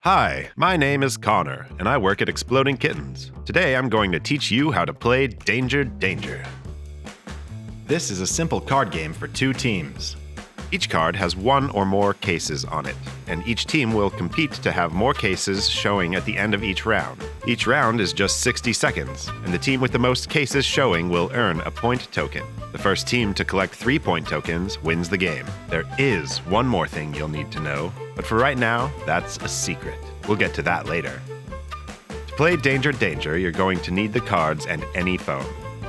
Hi, my name is Connor, and I work at Exploding Kittens. Today I'm going to teach you how to play Danger Danger. This is a simple card game for two teams. Each card has one or more cases on it, and each team will compete to have more cases showing at the end of each round. Each round is just 60 seconds, and the team with the most cases showing will earn a point token. The first team to collect 3-point tokens wins the game. There is one more thing you'll need to know, but for right now, that's a secret. We'll get to that later. To play Danger Danger, you're going to need the cards and any phone.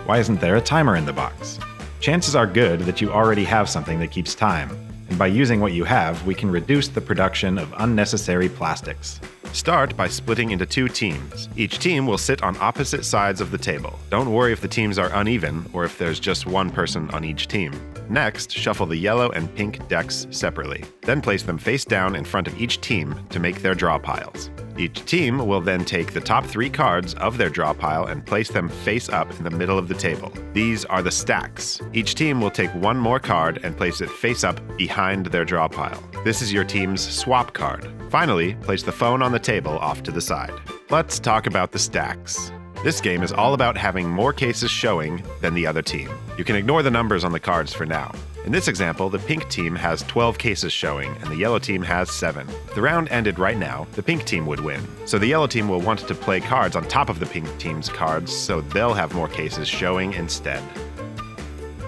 Why isn't there a timer in the box? Chances are good that you already have something that keeps time, and by using what you have, we can reduce the production of unnecessary plastics. Start by splitting into two teams. Each team will sit on opposite sides of the table. Don't worry if the teams are uneven or if there's just one person on each team. Next, shuffle the yellow and pink decks separately. Then place them face down in front of each team to make their draw piles. Each team will then take the top 3 cards of their draw pile and place them face up in the middle of the table. These are the stacks. Each team will take one more card and place it face up behind their draw pile. This is your team's swap card. Finally, place the phone on the table off to the side. Let's talk about the stacks. This game is all about having more cases showing than the other team. You can ignore the numbers on the cards for now. In this example, the pink team has 12 cases showing, and the yellow team has 7. If the round ended right now, the pink team would win. So the yellow team will want to play cards on top of the pink team's cards, so they'll have more cases showing instead.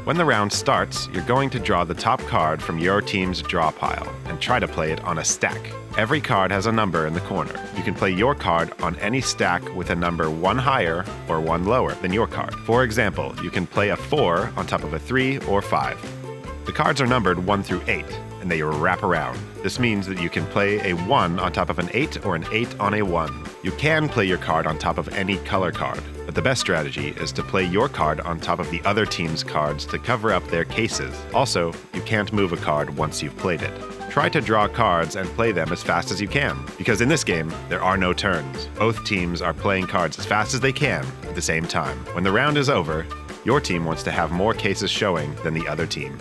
When the round starts, you're going to draw the top card from your team's draw pile and try to play it on a stack. Every card has a number in the corner. You can play your card on any stack with a number 1 higher or 1 lower than your card. For example, you can play a 4 on top of a 3 or 5. The cards are numbered 1 through 8, and they wrap around. This means that you can play a 1 on top of an 8 or an 8 on a 1. You can play your card on top of any color card, but the best strategy is to play your card on top of the other team's cards to cover up their cases. Also, you can't move a card once you've played it. Try to draw cards and play them as fast as you can, because in this game, there are no turns. Both teams are playing cards as fast as they can at the same time. When the round is over, your team wants to have more cases showing than the other team.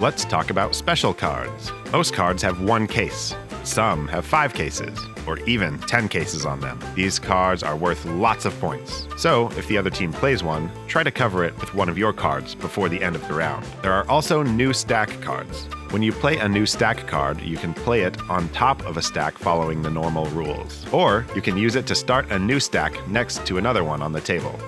Let's talk about special cards. Most cards have 1 case. Some have 5 cases, or even 10 cases on them. These cards are worth lots of points. So, if the other team plays one, try to cover it with one of your cards before the end of the round. There are also new stack cards. When you play a new stack card, you can play it on top of a stack following the normal rules. Or, you can use it to start a new stack next to another one on the table.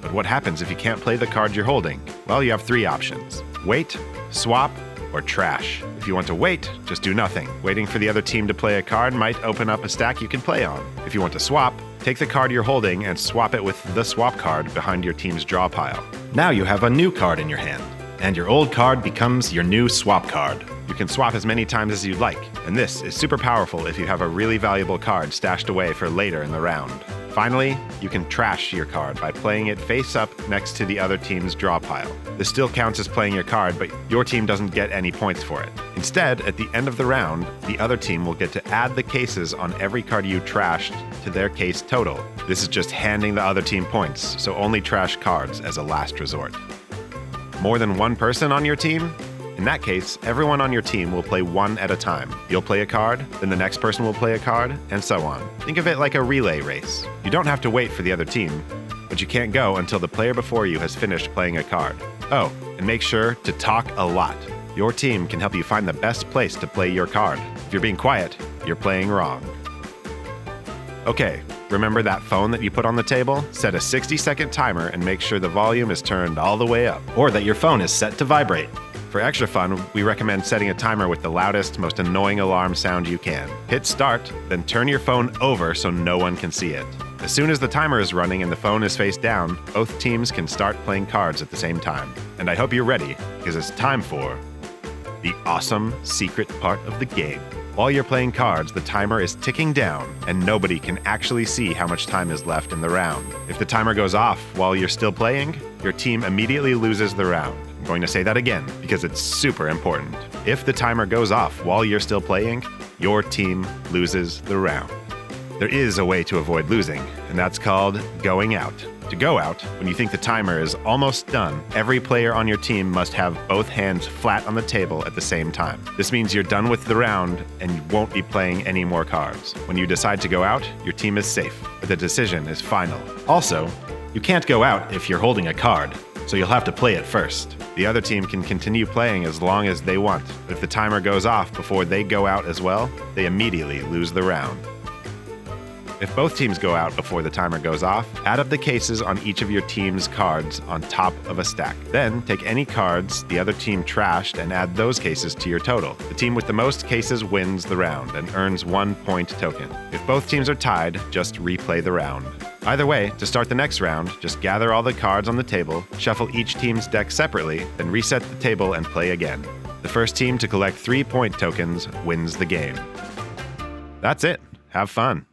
But what happens if you can't play the card you're holding? Well, you have 3 options. Wait, swap, or trash. If you want to wait, just do nothing. Waiting for the other team to play a card might open up a stack you can play on. If you want to swap, take the card you're holding and swap it with the swap card behind your team's draw pile. Now you have a new card in your hand, and your old card becomes your new swap card. You can swap as many times as you'd like, and this is super powerful if you have a really valuable card stashed away for later in the round. Finally, you can trash your card by playing it face up next to the other team's draw pile. This still counts as playing your card, but your team doesn't get any points for it. Instead, at the end of the round, the other team will get to add the cases on every card you trashed to their case total. This is just handing the other team points, so only trash cards as a last resort. More than one person on your team? In that case, everyone on your team will play one at a time. You'll play a card, then the next person will play a card, and so on. Think of it like a relay race. You don't have to wait for the other team, but you can't go until the player before you has finished playing a card. Oh, and make sure to talk a lot. Your team can help you find the best place to play your card. If you're being quiet, you're playing wrong. Okay, remember that phone that you put on the table? Set a 60-second timer and make sure the volume is turned all the way up. Or that your phone is set to vibrate. For extra fun, we recommend setting a timer with the loudest, most annoying alarm sound you can. Hit start, then turn your phone over so no one can see it. As soon as the timer is running and the phone is face down, both teams can start playing cards at the same time. And I hope you're ready, because it's time for the awesome secret part of the game. While you're playing cards, the timer is ticking down, and nobody can actually see how much time is left in the round. If the timer goes off while you're still playing, your team immediately loses the round. I'm going to say that again, because it's super important. If the timer goes off while you're still playing, your team loses the round. There is a way to avoid losing, and that's called going out. To go out, when you think the timer is almost done, every player on your team must have both hands flat on the table at the same time. This means you're done with the round and you won't be playing any more cards. When you decide to go out, your team is safe, but the decision is final. Also, you can't go out if you're holding a card, so you'll have to play it first. The other team can continue playing as long as they want, but if the timer goes off before they go out as well, they immediately lose the round. If both teams go out before the timer goes off, add up the cases on each of your team's cards on top of a stack. Then take any cards the other team trashed and add those cases to your total. The team with the most cases wins the round and earns 1 point token. If both teams are tied, just replay the round. Either way, to start the next round, just gather all the cards on the table, shuffle each team's deck separately, then reset the table and play again. The first team to collect 3 point tokens wins the game. That's it. Have fun.